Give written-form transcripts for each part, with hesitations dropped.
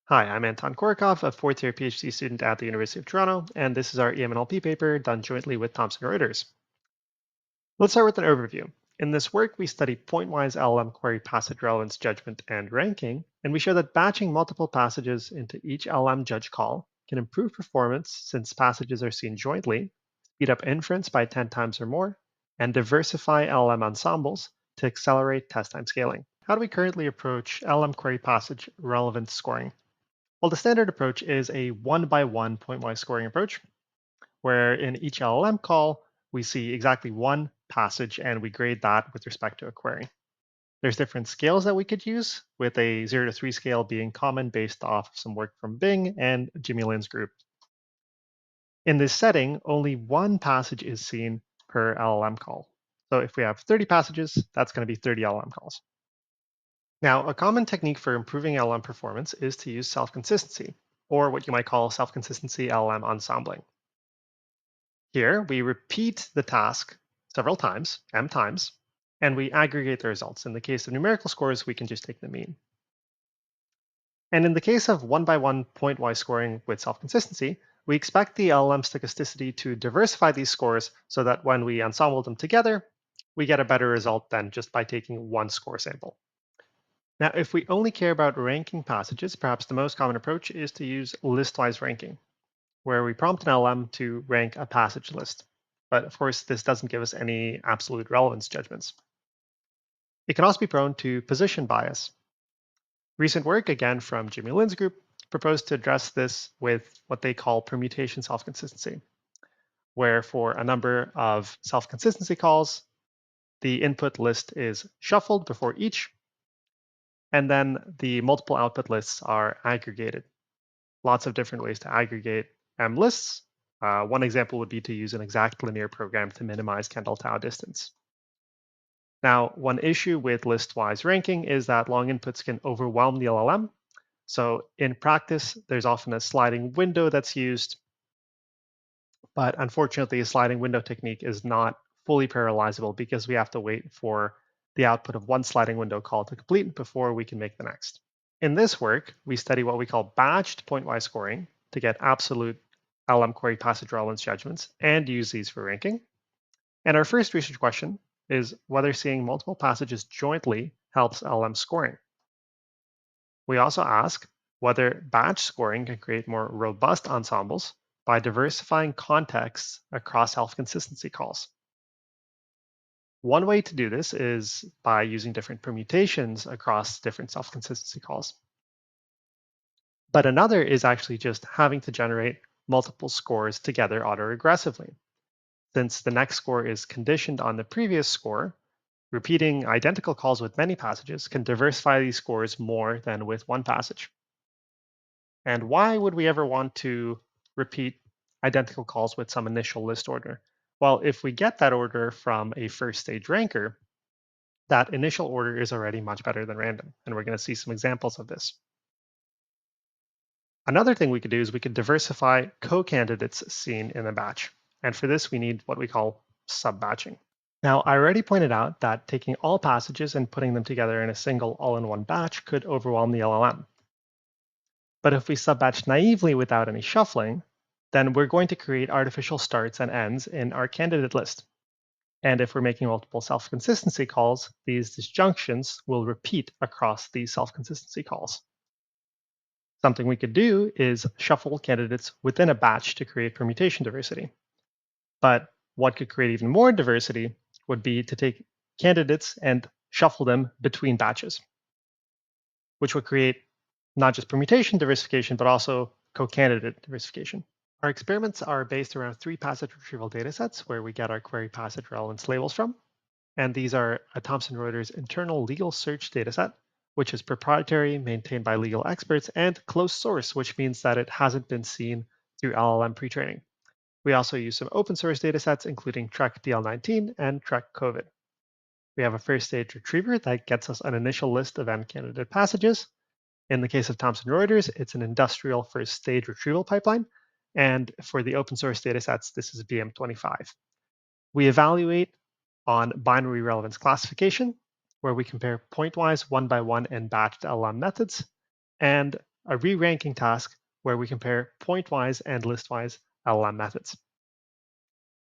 Hi, I'm Anton Korikov, a fourth-year PhD student at the University of Toronto, and this is our EMNLP paper done jointly with Thomson Reuters. Let's start with an overview. In this work, we study point-wise LLM query passage relevance judgment and ranking, and we show that batching multiple passages into each LLM judge call can improve performance since passages are seen jointly, speed up inference by 10 times or more, and diversify LLM ensembles to accelerate test time scaling. How do we currently approach LLM query passage relevance scoring? Well, the standard approach is a one-by-one point-wise scoring approach, where in each LLM call, we see exactly one passage and we grade that with respect to a query. There's different scales that we could use, with a 0 to 3 scale being common based off of some work from Bing and Jimmy Lin's group. In this setting, only one passage is seen per LLM call. So if we have 30 passages, that's going to be 30 LLM calls. Now, a common technique for improving LLM performance is to use self-consistency, or what you might call self-consistency LLM ensembling. Here, we repeat the task several times, m times, and we aggregate the results. In the case of numerical scores, we can just take the mean. And in the case of one-by-one point-wise scoring with self-consistency, we expect the LLM stochasticity to diversify these scores so that when we ensemble them together, we get a better result than just by taking one score sample. Now, if we only care about ranking passages, perhaps the most common approach is to use list-wise ranking, where we prompt an LM to rank a passage list. But of course, this doesn't give us any absolute relevance judgments. It can also be prone to position bias. Recent work, again from Jimmy Lin's group, proposed to address this with what they call permutation self-consistency, where for a number of self-consistency calls, the input list is shuffled before each, and then the multiple output lists are aggregated. Lots of different ways to aggregate M lists. One example would be to use an exact linear program to minimize Kendall-Tau distance. Now, one issue with list-wise ranking is that long inputs can overwhelm the LLM. So in practice, there's often a sliding window that's used, but unfortunately, a sliding window technique is not fully parallelizable because we have to wait for the output of one sliding window call to complete before we can make the next. In this work, we study what we call batched point-wise scoring to get absolute LM query passage relevance judgments and use these for ranking. And our first research question is whether seeing multiple passages jointly helps LM scoring. We also ask whether batch scoring can create more robust ensembles by diversifying contexts across self-consistency calls. One way to do this is by using different permutations across different self-consistency calls. But another is actually just having to generate multiple scores together autoregressively. Since the next score is conditioned on the previous score, repeating identical calls with many passages can diversify these scores more than with one passage. And why would we ever want to repeat identical calls with some initial list order? Well, if we get that order from a first stage ranker, that initial order is already much better than random. And we're going to see some examples of this. Another thing we could do is we could diversify co-candidates seen in a batch. And for this, we need what we call sub-batching. Now, I already pointed out that taking all passages and putting them together in a single all-in-one batch could overwhelm the LLM. But if we sub-batch naively without any shuffling, then we're going to create artificial starts and ends in our candidate list. And if we're making multiple self-consistency calls, these disjunctions will repeat across these self-consistency calls. Something we could do is shuffle candidates within a batch to create permutation diversity. But what could create even more diversity would be to take candidates and shuffle them between batches, which would create not just permutation diversification, but also co-candidate diversification. Our experiments are based around 3 passage retrieval datasets where we get our query passage relevance labels from. And these are a Thomson Reuters internal legal search dataset, which is proprietary, maintained by legal experts, and closed source, which means that it hasn't been seen through LLM pre-training. We also use some open source datasets, including Trek DL19 and Trek COVID. We have a first stage retriever that gets us an initial list of M candidate passages. In the case of Thomson Reuters, it's an industrial first stage retrieval pipeline. And for the open source datasets, this is BM25. We evaluate on binary relevance classification, where we compare pointwise, one by one, and batched LLM methods, and a re-ranking task where we compare pointwise and listwise LLM methods.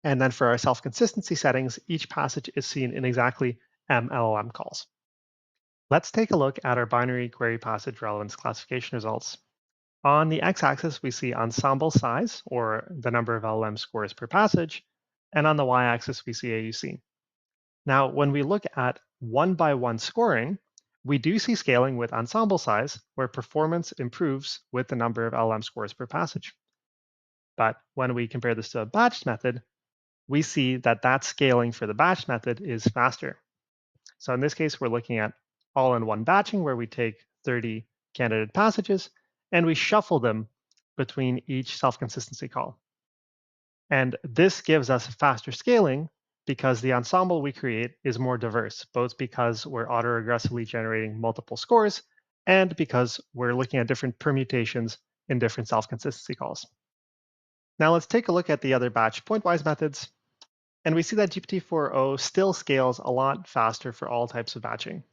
And then for our self-consistency settings, each passage is seen in exactly MLLM calls. Let's take a look at our binary query passage relevance classification results. On the x-axis, we see ensemble size, or the number of LLM scores per passage, and on the y-axis, we see AUC. Now, when we look at one-by-one scoring, we do see scaling with ensemble size, where performance improves with the number of LLM scores per passage. But when we compare this to a batched method, we see that that scaling for the batch method is faster. So in this case, we're looking at all-in-one batching, where we take 30 candidate passages and we shuffle them between each self-consistency call. And this gives us faster scaling because the ensemble we create is more diverse, both because we're auto-aggressively generating multiple scores and because we're looking at different permutations in different self-consistency calls. Now let's take a look at the other batch pointwise methods. And we see that GPT-4o still scales a lot faster for all types of batching.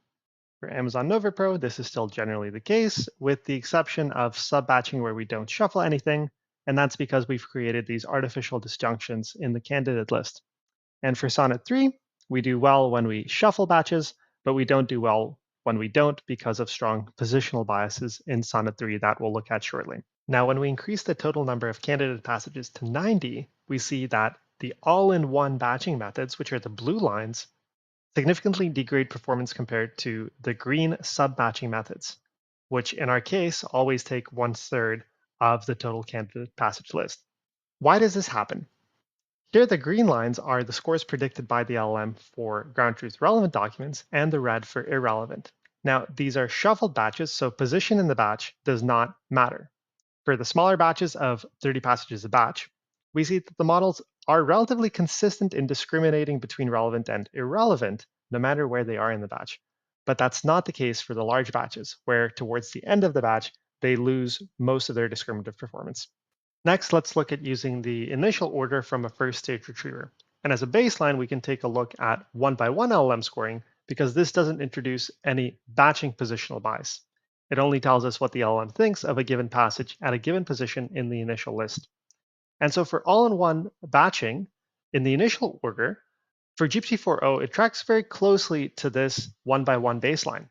For Amazon Nova Pro, this is still generally the case, with the exception of sub-batching where we don't shuffle anything, and that's because we've created these artificial disjunctions in the candidate list. And for Sonnet 3, we do well when we shuffle batches, but we don't do well when we don't because of strong positional biases in Sonnet 3 that we'll look at shortly. Now, when we increase the total number of candidate passages to 90, we see that the all-in-one batching methods, which are the blue lines, significantly degrade performance compared to the green sub-batching methods, which in our case always take 1/3 of the total candidate passage list. Why does this happen? Here, the green lines are the scores predicted by the LLM for ground truth relevant documents and the red for irrelevant. Now, these are shuffled batches, so position in the batch does not matter. For the smaller batches of 30 passages a batch, we see that the models are relatively consistent in discriminating between relevant and irrelevant, no matter where they are in the batch. But that's not the case for the large batches, where towards the end of the batch, they lose most of their discriminative performance. Next, let's look at using the initial order from a first stage retriever. And as a baseline, we can take a look at one-by-one LLM scoring because this doesn't introduce any batching positional bias. It only tells us what the LLM thinks of a given passage at a given position in the initial list. And so for all-in-one batching in the initial order, for GPT-4o, it tracks very closely to this one-by-one baseline.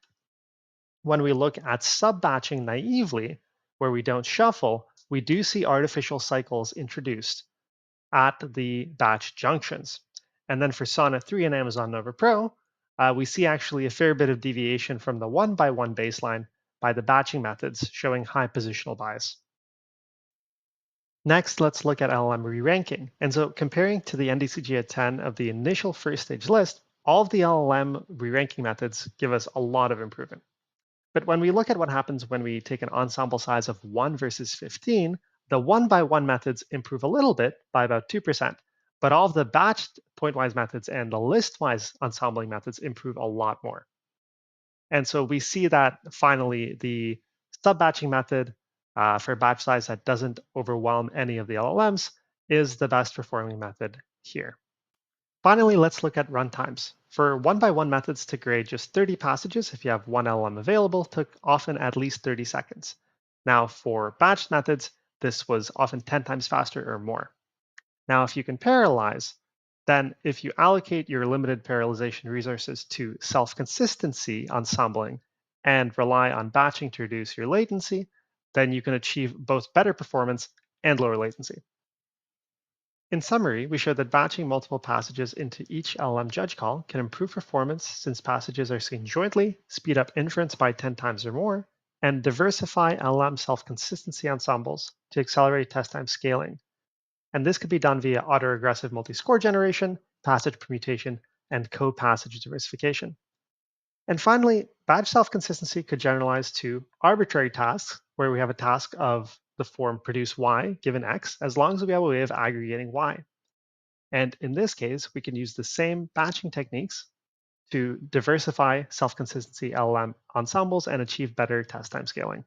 When we look at sub-batching naively, where we don't shuffle, we do see artificial cycles introduced at the batch junctions. And then for Sonnet 3 and Amazon Nova Pro, we see actually a fair bit of deviation from the one-by-one baseline by the batching methods showing high positional bias. Next, let's look at LLM re-ranking. And so comparing to the NDCG at 10 of the initial first stage list, all of the LLM re-ranking methods give us a lot of improvement. But when we look at what happens when we take an ensemble size of 1 versus 15, the one-by-one methods improve a little bit by about 2%, but all of the batched pointwise methods and the listwise ensembling methods improve a lot more. And so we see that finally the sub-batching method for batch size that doesn't overwhelm any of the LLMs is the best performing method here. Finally, let's look at runtimes. For one-by-one methods to grade just 30 passages, if you have one LLM available, took often at least 30 seconds. Now, for batched methods, this was often 10 times faster or more. Now, if you can parallelize, then if you allocate your limited parallelization resources to self-consistency ensembling and rely on batching to reduce your latency, then you can achieve both better performance and lower latency. In summary, we showed that batching multiple passages into each LLM judge call can improve performance since passages are seen jointly, speed up inference by 10 times or more, and diversify LLM self-consistency ensembles to accelerate test time scaling. And this could be done via autoregressive multi-score generation, passage permutation, and co-passage diversification. And finally, batch self-consistency could generalize to arbitrary tasks, where we have a task of the form produce y given x, as long as we have a way of aggregating y. And in this case, we can use the same batching techniques to diversify self-consistency LLM ensembles and achieve better test time scaling.